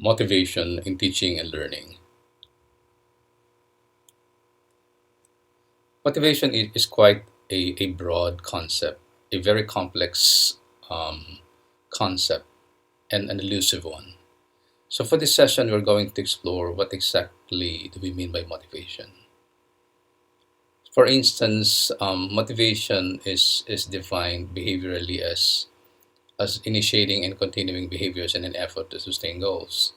Motivation in teaching and learning. Motivation is quite a broad concept, a very complex concept, and an elusive one. So, for this session, we're going to explore what exactly do we mean by motivation. For instance, motivation is defined behaviorally as initiating and continuing behaviors in an effort to sustain goals.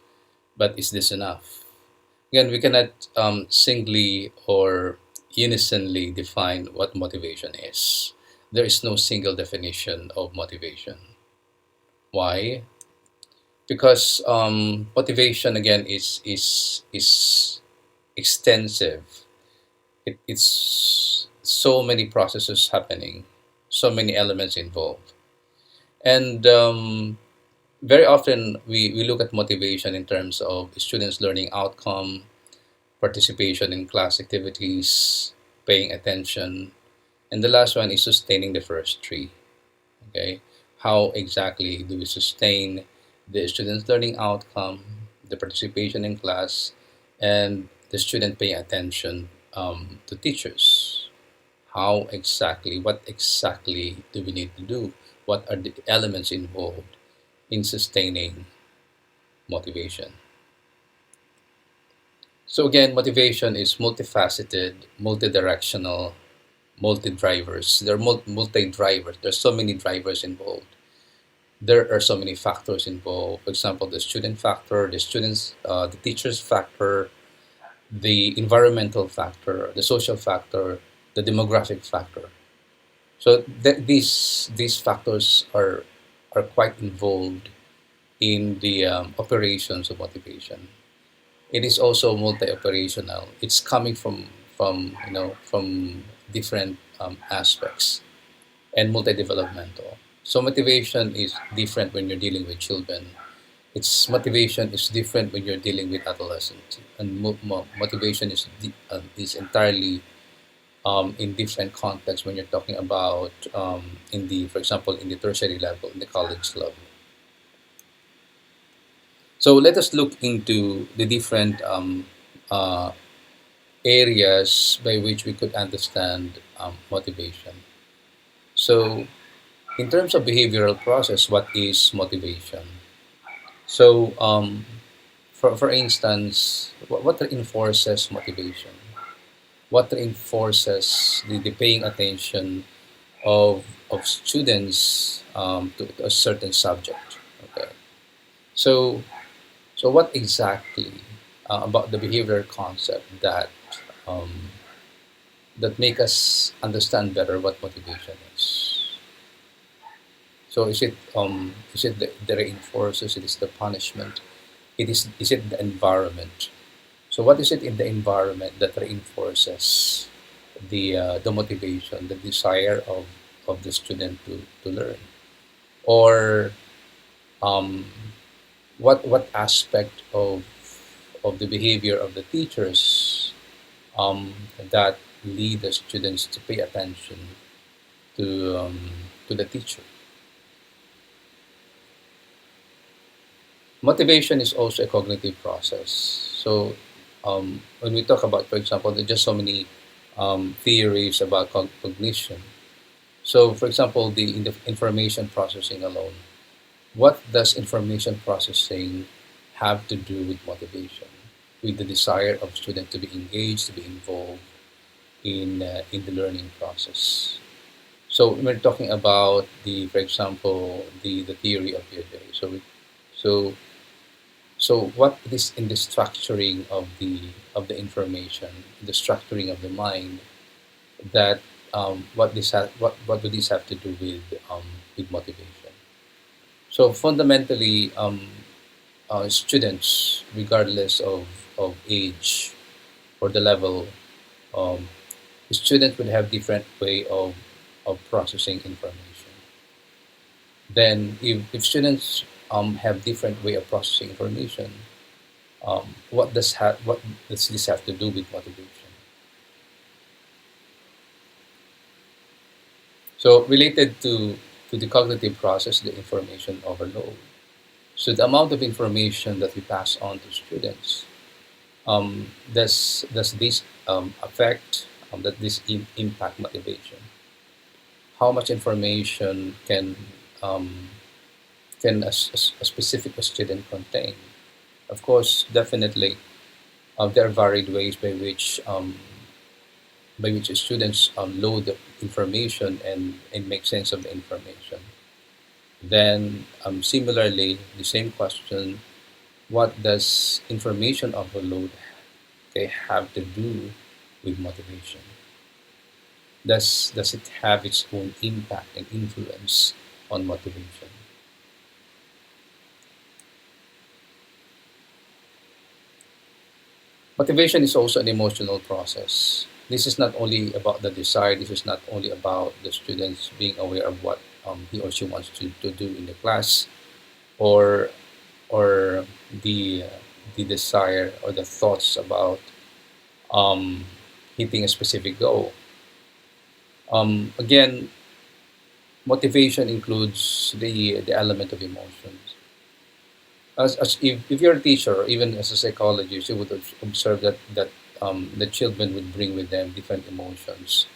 But is this enough? Again, we cannot singly or unisonly define what motivation is. There is no single definition of motivation. Why? Because motivation again is extensive. It's so many processes happening, so many elements involved, and very often we look at motivation in terms of students' learning outcome, participation in class activities, paying attention, and the last one is sustaining the first three. Okay, how exactly do we sustain the student's learning outcome, the participation in class, and the student paying attention to teachers? How exactly, what exactly do we need to do? What are the elements involved in sustaining motivation? So again, motivation is multifaceted, multi-directional, multi-drivers. There are multi-drivers. There's so many drivers involved. There are so many factors involved. For example, the student factor, the teachers factor, the environmental factor, the social factor, the demographic factor. So these factors are quite involved in the operations of motivation. It is also multi-operational. It's coming from different aspects and multi-developmental. So motivation is different when you're dealing with children. Its motivation is different when you're dealing with adolescents, and motivation is entirely in different contexts when you're talking about in the, for example, in the tertiary level, in the college level. So let us look into the different uh, areas by which we could understand motivation. So, in terms of behavioral process, what is motivation? So, for instance, what reinforces motivation? What reinforces the paying attention of students to a certain subject? Okay. So, so what exactly about the behavioral concept um, that make us understand better what motivation is? So is it the reinforces? It is the punishment. Is it the environment? So what is it in the environment that reinforces the motivation, the desire of the student to learn, or um, what aspect of the behavior of the teachers that lead the students to pay attention to the teacher. Motivation is also a cognitive process. So when we talk about, for example, there are just so many theories about cognition. So, for example, in the information processing alone, what does information processing have to do with motivation, with the desire of student to be engaged, to be involved in the learning process? So, when we're talking about for example, the theory of Piaget. So So what it is in the structuring of the information, the structuring of the mind, that what do these have to do with motivation? So fundamentally, students, regardless of age or the level, um, students would have different way of processing information. Then, if students have different way of processing information, what does this have to do with motivation? So related to the cognitive process, the information overload. So the amount of information that we pass on to students, does this affect, that this impact motivation? How much information um, can a specific student contain? Of course, definitely, there are varied ways by which students load the information and make sense of the information. Then, similarly, the same question: what does information overload, okay, have to do with motivation? Does it have its own impact and influence on motivation? Motivation is also an emotional process. This is not only about the desire, this is not only about the students being aware of what he or she wants to do in the class, or or the the desire or the thoughts about um, hitting a specific goal. Again, motivation includes the element of emotions. As if you're a teacher or even as a psychologist, you would observe that the children would bring with them different emotions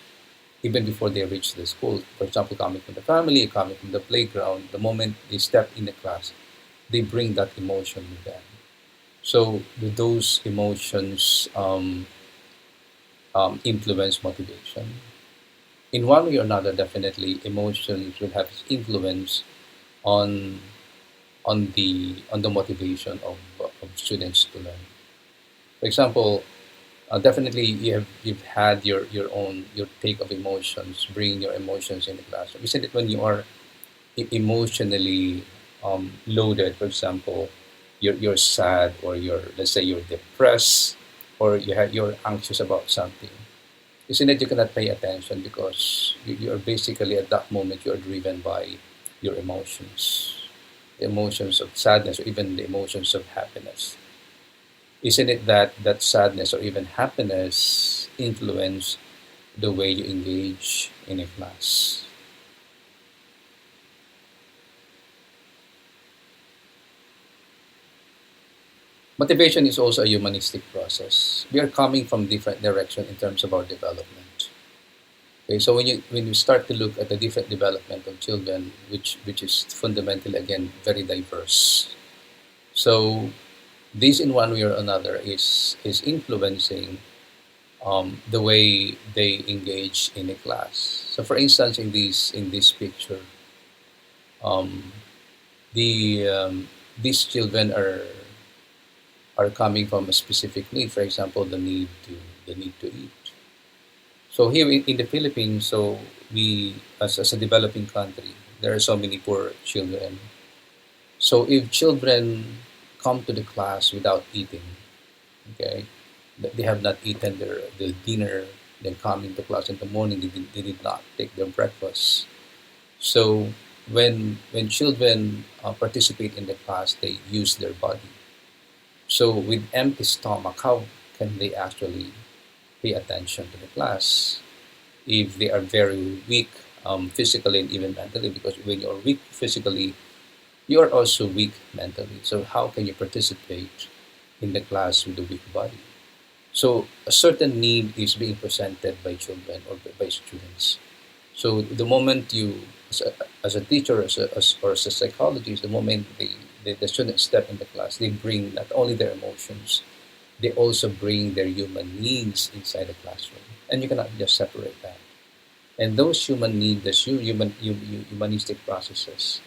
even before they reach the school. For example, coming from the family, coming from the playground, the moment they step in the class, they bring that emotion with them. So those emotions influence motivation. In one way or another, definitely emotions will have influence on on the motivation of students to learn. For example, definitely you've had your own your take of emotions, bringing your emotions in the classroom. Isn't it when you are emotionally loaded? For example, you're sad, or let's say you're depressed, or you're anxious about something. Isn't it you cannot pay attention because you are basically at that moment you are driven by your emotions, the emotions of sadness or even the emotions of happiness. Isn't it that sadness or even happiness influence the way you engage in a class? Motivation is also a humanistic process. We are coming from different direction in terms of our development. Okay, so when you start to look at the different development of children, which is fundamentally again very diverse. So this in one way or another is influencing the way they engage in a class. So for instance, in this picture, um, these children are coming from a specific need. For example, the need to eat. So here in the Philippines, so we as a developing country, there are so many poor children. So if children come to the class without eating, okay, they have not eaten their dinner, then come into class in the morning, they did not take their breakfast. So when children participate in the class, they use their body. So with empty stomach, how can they actually pay attention to the class if they are very weak physically and even mentally? Because when you are weak physically, you are also weak mentally. So how can you participate in the class with a weak body? So a certain need is being presented by children or by students. So the moment you, as a teacher, or as a psychologist, the moment the students step in the class, they bring not only their emotions, they also bring their human needs inside the classroom. And you cannot just separate that. And those human needs, those humanistic processes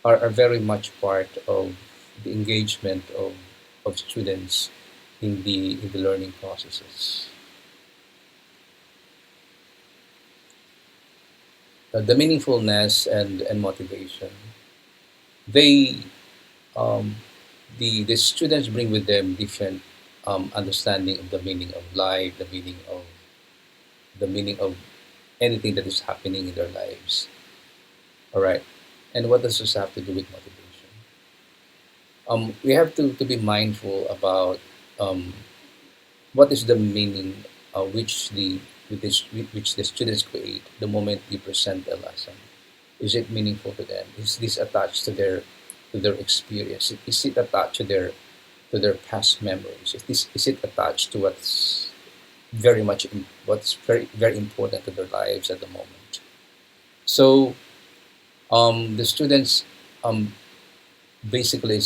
are very much part of the engagement of students in the learning processes. The meaningfulness and motivation, they um, the students bring with them different understanding of the meaning of life, the meaning of anything that is happening in their lives. All right, and what does this have to do with motivation? We have to be mindful about um, what is the meaning which the students create the moment you present a lesson. Is it meaningful to them? Is this attached to their to their experience? Is it attached to their past memories? Is it attached to what's very important to their lives at the moment? So the students um, basically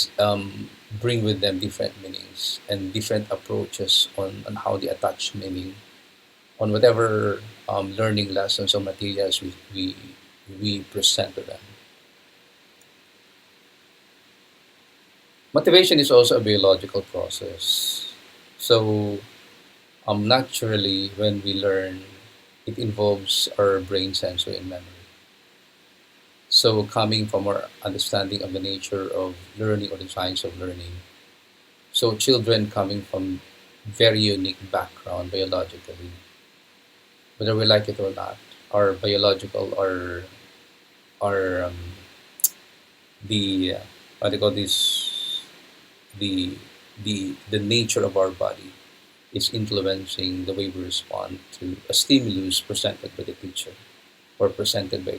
bring with them different meanings and different approaches on how they attach meaning on whatever learning lessons or materials we present to them. Motivation is also a biological process. So naturally, when we learn, it involves our brain sensory and memory. So coming from our understanding of the nature of learning or the science of learning, so children coming from very unique background biologically, whether we like it or not, our biological or the what do you call this, the the nature of our body is influencing the way we respond to a stimulus presented by the teacher or presented by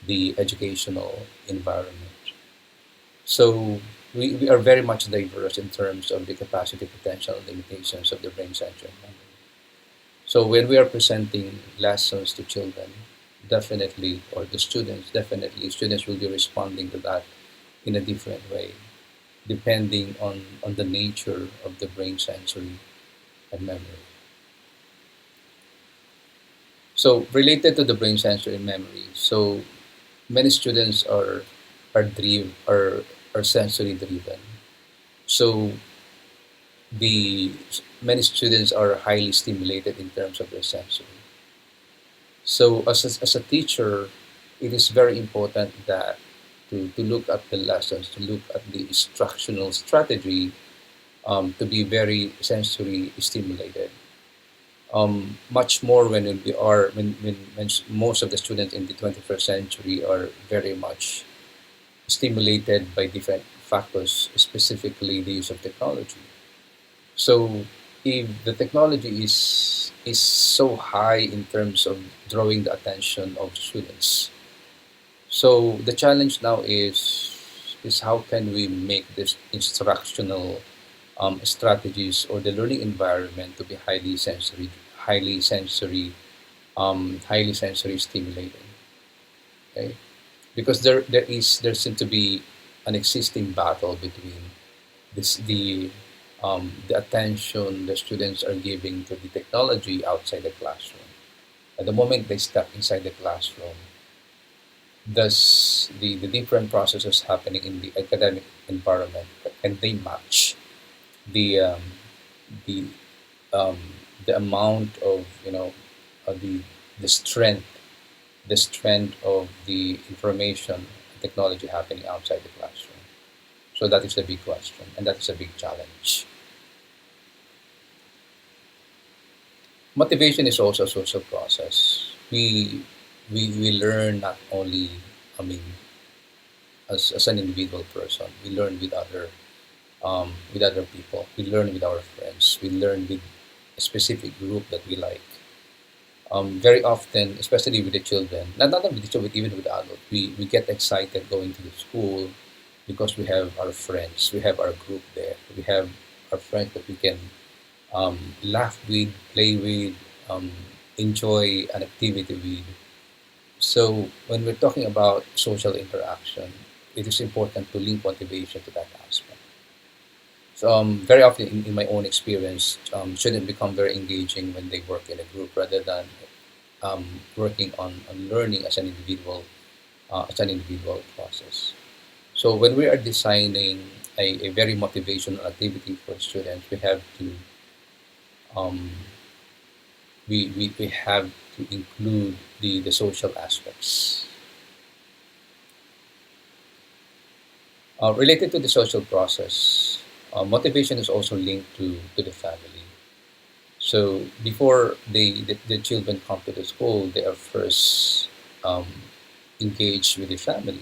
the educational environment. So we are very much diverse in terms of the capacity, potential, and limitations of the brain center. So when we are presenting lessons to children, definitely, or the students, definitely, students will be responding to that in a different way, depending on the nature of the brain sensory and memory. So related to the brain sensory and memory, so many students are sensory driven. So the many students are highly stimulated in terms of their sensory. So as a teacher, it is very important that to look at the lessons, to look at the instructional strategy, to be very sensory stimulated. Much more when we are when most of the students in the 21st century are very much stimulated by different factors, specifically the use of technology. So if the technology is so high in terms of drawing the attention of students, so the challenge now is how can we make this instructional strategies or the learning environment to be highly sensory, highly sensory stimulating. Okay, because there seems to be an existing battle between the attention the students are giving to the technology outside the classroom. At the moment they step inside the classroom, does the different processes happening in the academic environment, can they match the the um, the amount of the the strength the strength of the information technology happening outside the classroom? So that is a big question, and that is a big challenge. Motivation is also a social process. We learn not only, I mean, as an individual person, we learn with other people. We learn with our friends. We learn with a specific group that we like. Very often, especially with the children, not only with the children, even with adults, we get excited going to the school because we have our friends, we have our group there, we have our friends that we can laugh with, play with, um, enjoy an activity with. So when we're talking about social interaction, it is important to link motivation to that aspect. So very often in my own experience, students become very engaging when they work in a group rather than working on learning as an individual process. So when we are designing a very motivational activity for students, um, we have to include the social aspects. Related to the social process, motivation is also linked to the family. So before the children come to the school, they are first um, engaged with the family.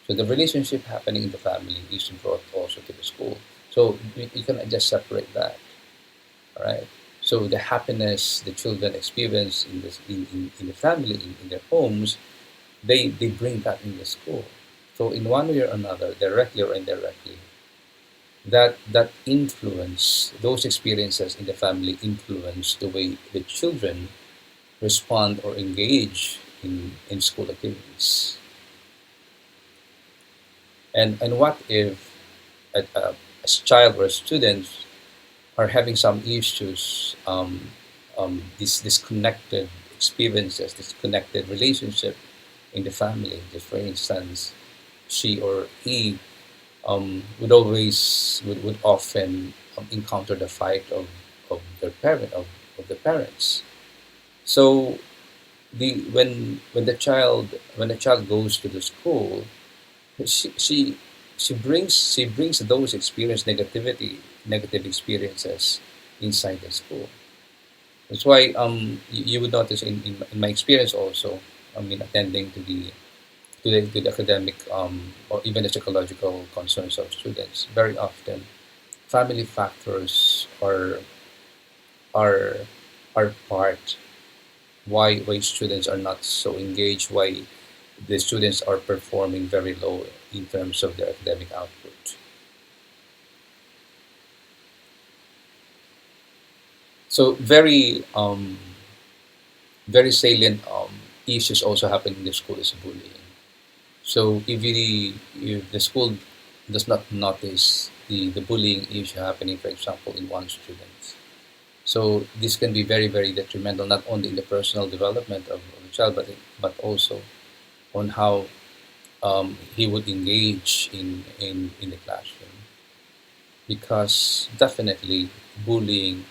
So the relationship happening in the family is brought also to the school. So you cannot just separate that. All right. So the happiness the children experience in the family, in their homes, they bring that in the school. So in one way or another, directly or indirectly, that influence, those experiences in the family influence the way the children respond or engage in school activities. And what if a child or a student are having some issues, these disconnected experiences, disconnected relationship in the family? Just for instance, she or he would often encounter the fight of their of the parents. So when the child goes to the school, she she she brings those negative experiences inside the school. That's why you would notice in my experience also, I mean, attending to the academic or even the psychological concerns of students. Very often, family factors are are part why students are not so engaged, why the students are performing very low in terms of their academic output. So very salient issues also happen in the school is bullying. So if the school does not notice the bullying issue happening, for example, in one student, so this can be very detrimental not only in the personal development of the child, but also on how he would engage in the classroom, because definitely bullying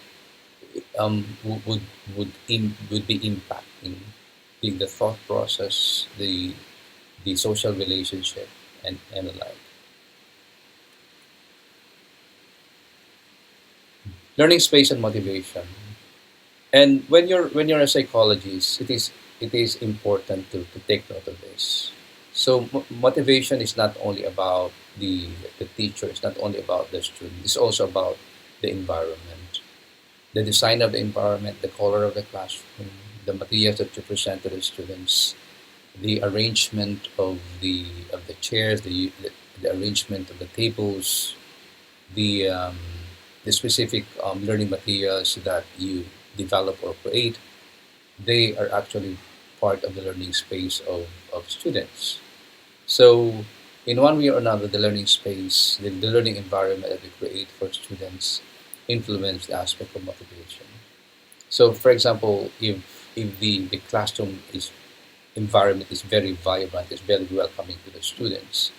would be impacting the thought process, the social relationship, and the like. Learning space and motivation. And when you're a psychologist, it is important to take note of this. So motivation is not only about the teacher, it's not only about the student, it's also about the environment, the design of the environment, the color of the classroom, the materials that you present to the students, the arrangement of the chairs, the arrangement of the tables, the um, the specific learning materials that you develop or create. They are actually part of the learning space of students. So in one way or another, the learning space, the learning environment that we create for students influence the aspect of motivation. So for example, if the classroom is environment is very vibrant, is very welcoming to the students.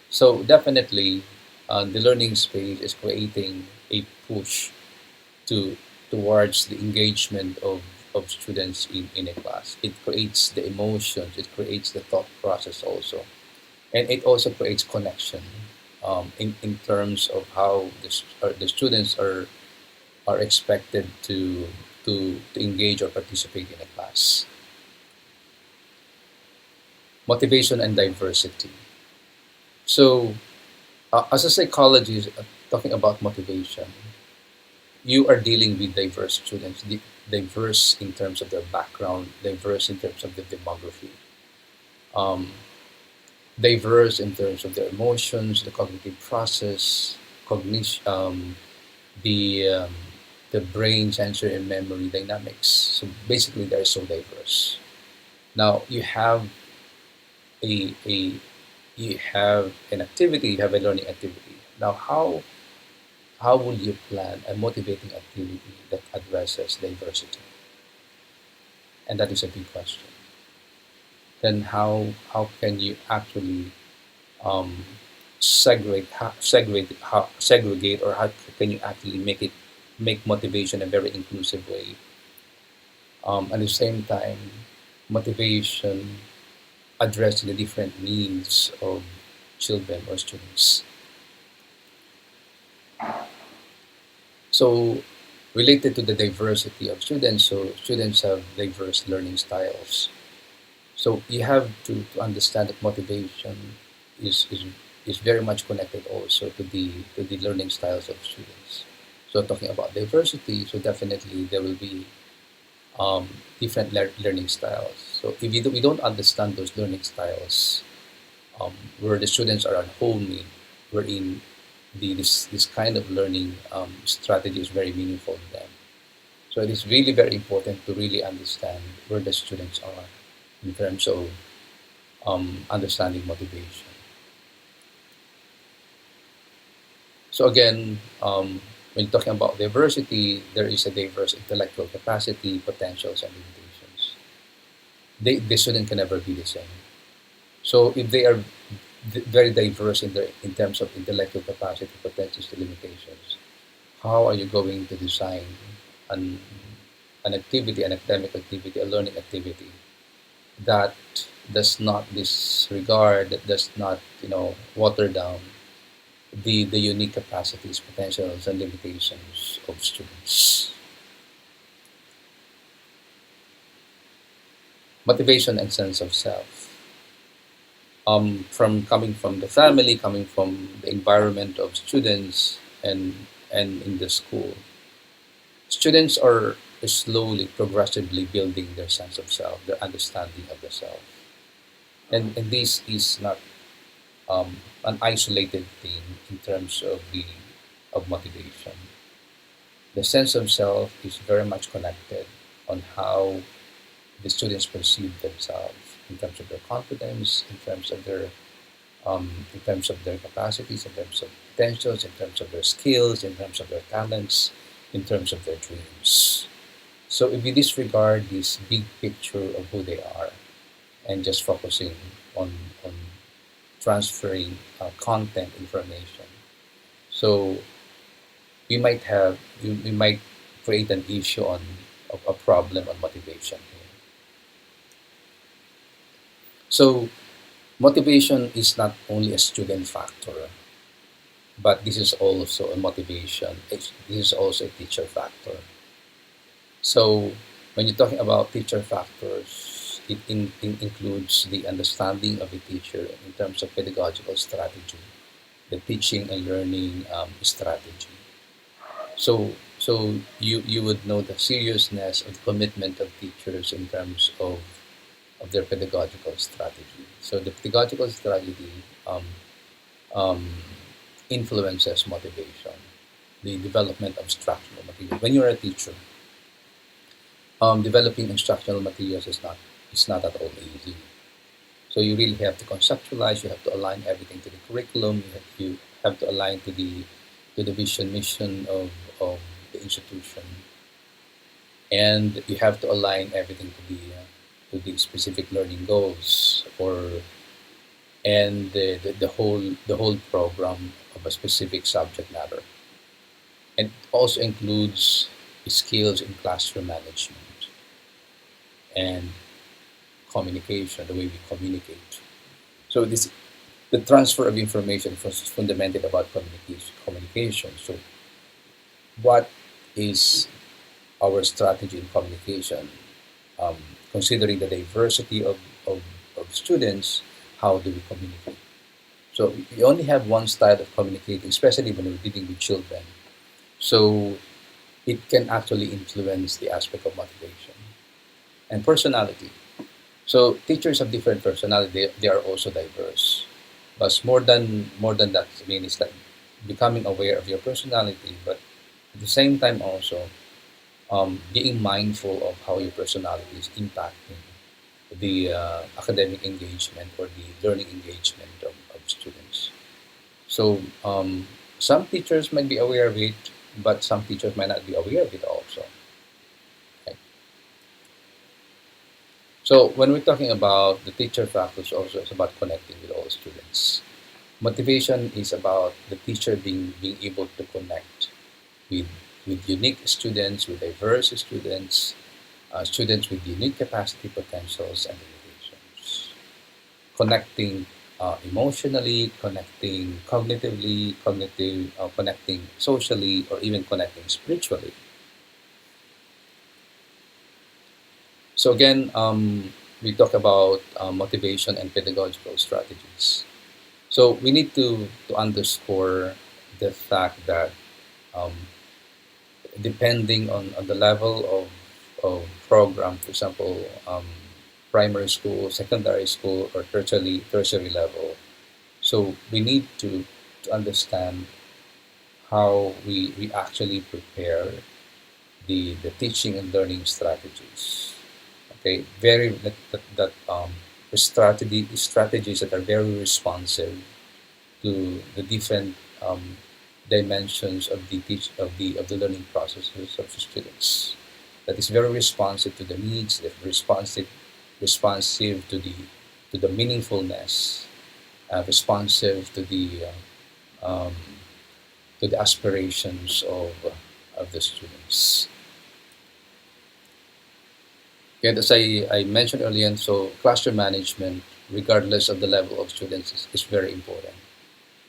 So definitely, the learning space is creating a push to towards the engagement of students in a class. It creates the emotions, it creates the thought process also, and it also creates connection in terms of how the students are expected to engage or participate in a class. Motivation and diversity. So, as a psychologist, talking about motivation, you are dealing with diverse students, diverse in terms of their background, diverse in terms of the demography, um, diverse in terms of their emotions, the cognitive process, cognition, the the brain, sensory, and memory dynamics. So basically, they're so diverse. Now a you have an activity, you have a learning activity. Now, how would you plan a motivating activity that addresses diversity? And that is a big question. Then how can you actually um, segregate, or how can you actually make motivation a very inclusive way? At the same time, motivation addressing the different needs of children or students. So related to the diversity of students, so students have diverse learning styles. So you have to understand that motivation is, is is very much connected also to the learning styles of students. So talking about diversity, so definitely there will be different learning styles. So if we don't understand those learning styles, where the students are at home in, wherein this kind of learning strategy is very meaningful to them. So it is really very important to really understand where the students are in terms of understanding motivation. So again, when talking about diversity, there is a diverse intellectual capacity, potentials, and limitations. The student can never be the same. So if they are very diverse in terms of intellectual capacity, potentials, and limitations, how are you going to design an an activity, an academic activity, a learning activity that does not disregard, that does not water down the unique capacities, potentials, and limitations of students. Motivation and sense of self. From coming from the family, coming from the environment of students, and in the school, students are slowly, progressively building their sense of self, their understanding of the self, and this is not an isolated thing in terms of the of motivation. The sense of self is very much connected on how the students perceive themselves in terms of their confidence, in terms of their capacities, in terms of potentials, in terms of their skills, in terms of their talents, in terms of their dreams. So if we disregard this big picture of who they are and just focusing on on transferring content information, so we might create an issue on a problem on motivation here. So motivation is not only a student factor, but this is also a motivation. This is also a teacher factor. So when you're talking about teacher factors, it includes the understanding of the teacher in terms of pedagogical strategy, the teaching and learning strategy. So you would know the seriousness of the commitment of teachers in terms of their pedagogical strategy. So the pedagogical strategy um, um, influences motivation, the development of instructional material. When you're a teacher, developing instructional materials is not at all easy. So you really have to conceptualize. You have to align everything to the curriculum. You have to align to the vision mission of the institution, and you have to align everything to the specific learning goals or and the whole program of a specific subject matter. And it also includes skills in classroom management and communication, the way we communicate. So this the transfer of information is fundamentally about communication. So what is our strategy in communication? Um, Considering the diversity of students, how do we communicate? So we only have one style of communicating, especially when we're dealing with children. So it can actually influence the aspect of motivation and personality. So teachers have different personality. They are also diverse. But more than that, I mean, it's like becoming aware of your personality, but at the same time also being mindful of how your personality is impacting the academic engagement or the learning engagement of students. So some teachers might be aware of it, but some teachers might not be aware of it also. Right? So when we're talking about the teacher factors, also it's about connecting with all students. Motivation is about the teacher being able to connect with unique students, with diverse students, students with unique capacity, potentials, and limitations. Connecting emotionally, connecting cognitively, connecting socially, or even connecting spiritually. So again, we talk about motivation and pedagogical strategies. So we need to underscore the fact that um, depending on the level of program, for example, primary school, secondary school, or tertiary level, So we need to understand how we actually prepare the teaching and learning strategies. Okay, very that strategies that are very responsive to the different dimensions of the learning processes of the students. That is very responsive to the needs, that responsive to the meaningfulness, responsive um, to the aspirations of the students. And as I mentioned earlier, so classroom management, regardless of the level of students, is very important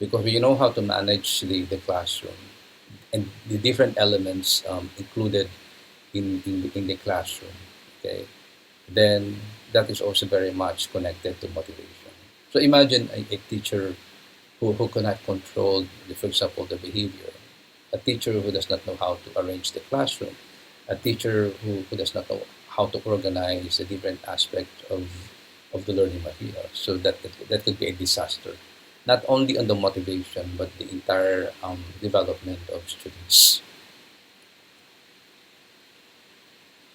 because when you know how to manage the classroom and the different elements included in the classroom, okay, then that is also very much connected to motivation. So imagine a teacher who cannot control, for example, the behavior, a teacher who does not know how to arrange the classroom, a teacher who does not know how to organize the different aspects of the learning material. So that could be a disaster, not only on the motivation, but the entire development of students.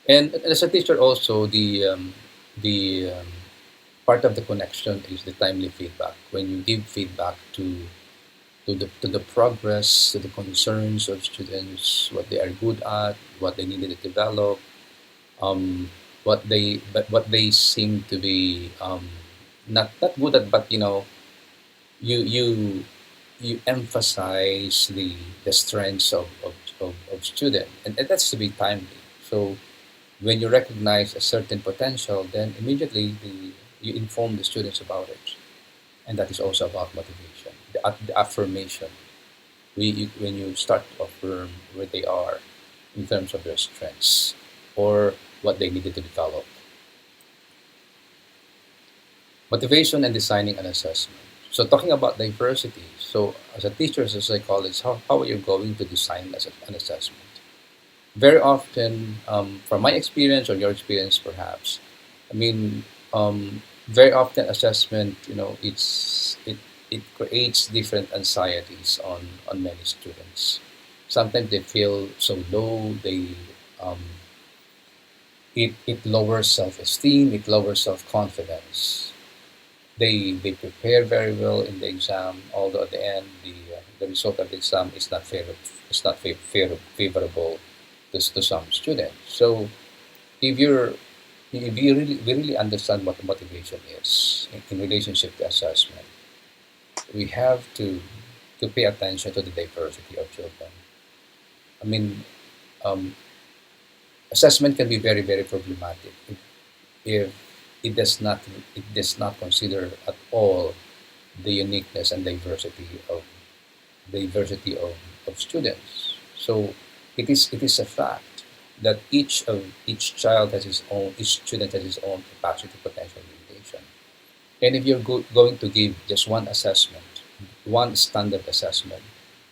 And as a teacher also, the part of the connection is the timely feedback. When you give feedback to the progress, to the concerns of students, what they are good at, what they needed to develop, um, what they seem to be not good at, but you you emphasize the strengths of student, and that's to be timely. So when you recognize a certain potential, then immediately you inform the students about it, and that is also about motivation, the affirmation. When you start to affirm where they are in terms of their strengths or what they needed to develop. Motivation and designing an assessment. So talking about diversity, so as a teacher, as a psychologist, how are you going to design an assessment? Very often, from my experience or your experience perhaps, I mean, very often assessment, it creates different anxieties on many students. Sometimes they feel so low, um, it lowers self-esteem, it lowers self-confidence. They prepare very well in the exam, although at the end the result of the exam is not favorable to some students. So if you're if you really understand what the motivation is in relationship to assessment, we have to pay attention to the diversity of children. I mean, um, assessment can be very problematic if it does not it does not consider at all the uniqueness and diversity of students. So it is a fact that each child has his own, each student has his own capacity, potential, limitation. And if you're going to give just one assessment, one standard assessment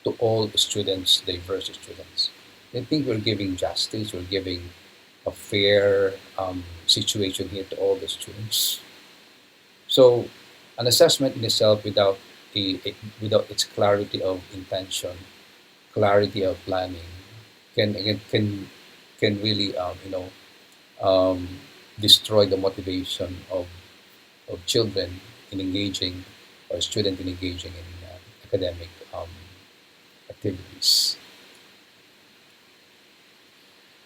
to all students, diverse students, I think we're giving justice, we're giving a fair situation here to all the students. So an assessment in itself without its clarity of intention, clarity of planning, can again can really um, destroy the motivation of children in engaging or student in engaging in academic activities.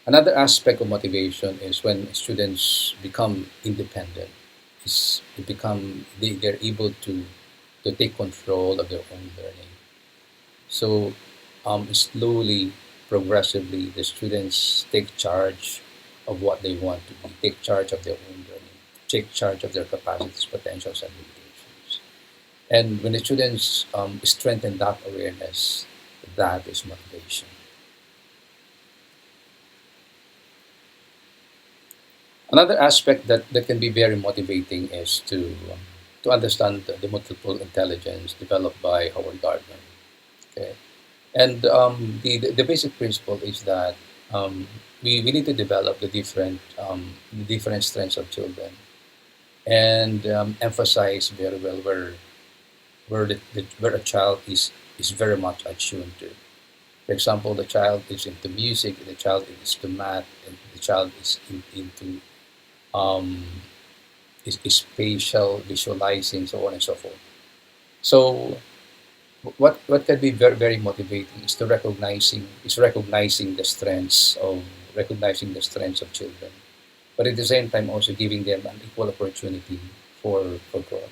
Another aspect of motivation is when students become independent. They're able to take control of their own learning. So slowly, progressively, the students take charge of what they want to be, take charge of their own learning, take charge of their capacities, potentials, and limitations. And when the students strengthen that awareness, that is motivation. Another aspect that can be very motivating is to understand the multiple intelligence developed by Howard Gardner. Okay, and the basic principle is that we need to develop the different strengths of children and emphasize very well where where a child is very much attuned to. For example, the child is into music, the child is into math, and the child is into um, is spatial visualizing, so on and so forth. So what can be very motivating is recognizing the strengths of children, but at the same time also giving them an equal opportunity for growth.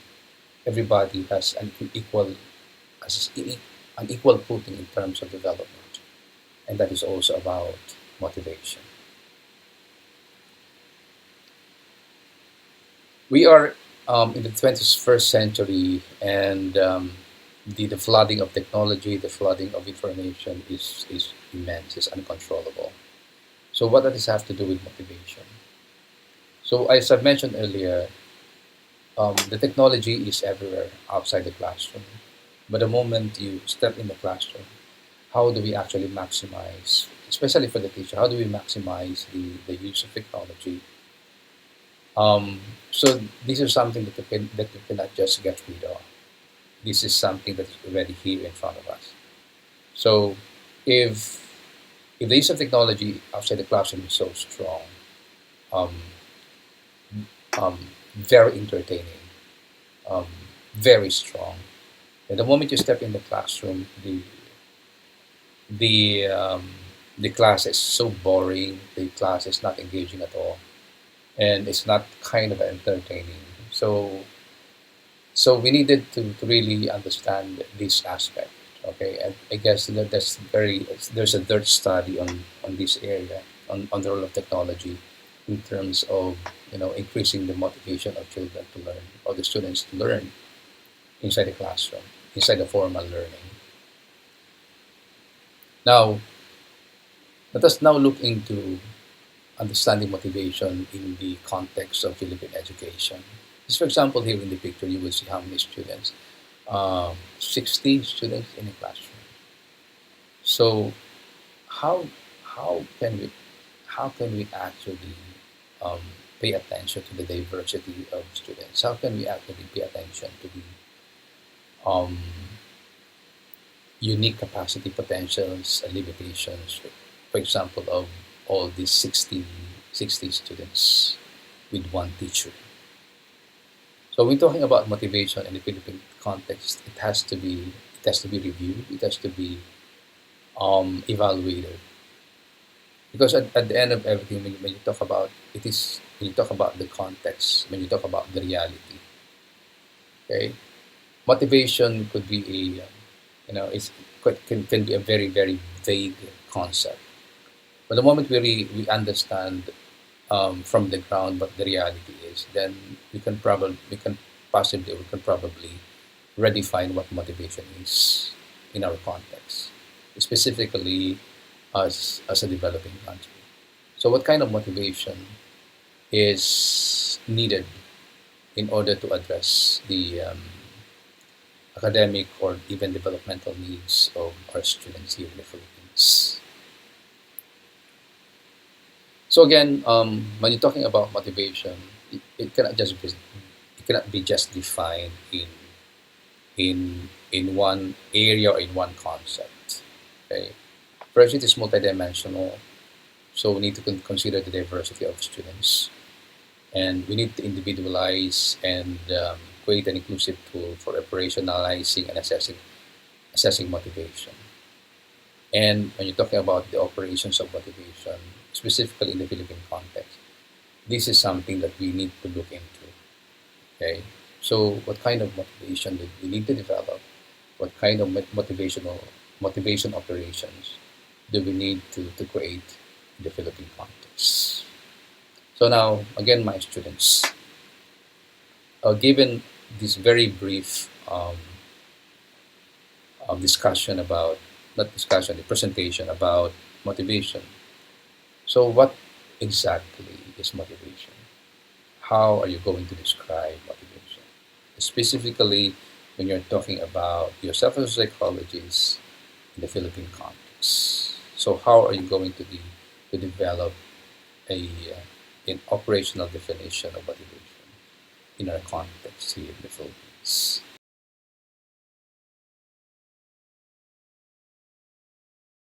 Everybody has has an equal footing in terms of development, and that is also about motivation. We are in the 21st century, and the flooding of technology, the flooding of information is immense, is uncontrollable. So what does this have to do with motivation? So as I've mentioned earlier, the technology is everywhere outside the classroom. But the moment you step in the classroom, how do we actually maximize, especially for the teacher, how do we maximize the use of technology? So this is something that you cannot just get rid of. This is something that is already here in front of us. So if the use of technology outside the classroom is so strong, um, um, very entertaining, um, very strong, and the moment you step in the classroom, the um, the class is so boring. The class is not engaging at all, and it's not kind of entertaining. So we needed to really understand this aspect. Okay, and I guess there's a third study on this area on the role of technology in terms of increasing the motivation of children to learn or the students to learn inside the classroom, inside the formal learning. Now let us now look into understanding motivation in the context of Philippine education. Just for example, here in the picture, you will see how many students. 60 students in a classroom. So how how can we actually um, pay attention to the diversity of students? How can we actually pay attention to the um, unique capacity potentials and limitations, for example, of all these 60 students with one teacher? So when talking about motivation in the Philippine context, it has to be reviewed, it has to be evaluated. Because at the end of everything, when you talk about when you talk about the context, when you talk about the reality, okay, motivation could be it's can be a very vague concept. But the moment we understand from the ground what the reality is, then we can probably redefine what motivation is in our context, specifically as a developing country. So, what kind of motivation is needed in order to address the academic or even developmental needs of our students here in the Philippines? So again, when you're talking about motivation, it cannot be just defined in one area or in one concept. Okay, first it is multidimensional, so we need to consider the diversity of students, and we need to individualize and create an inclusive tool for operationalizing and assessing motivation. And when you're talking about the operations of motivation, specifically in the Philippine context, this is something that we need to look into. Okay, so what kind of motivation do we need to develop? What kind of motivation operations do we need to create in the Philippine context? So now, again, my students, given this very brief discussion about, not discussion, the presentation about motivation. So what exactly is motivation? How are you going to describe motivation? Specifically, when you're talking about yourself as a psychologist in the Philippine context. So how are you going to develop a an operational definition of motivation in our context here in the Philippines?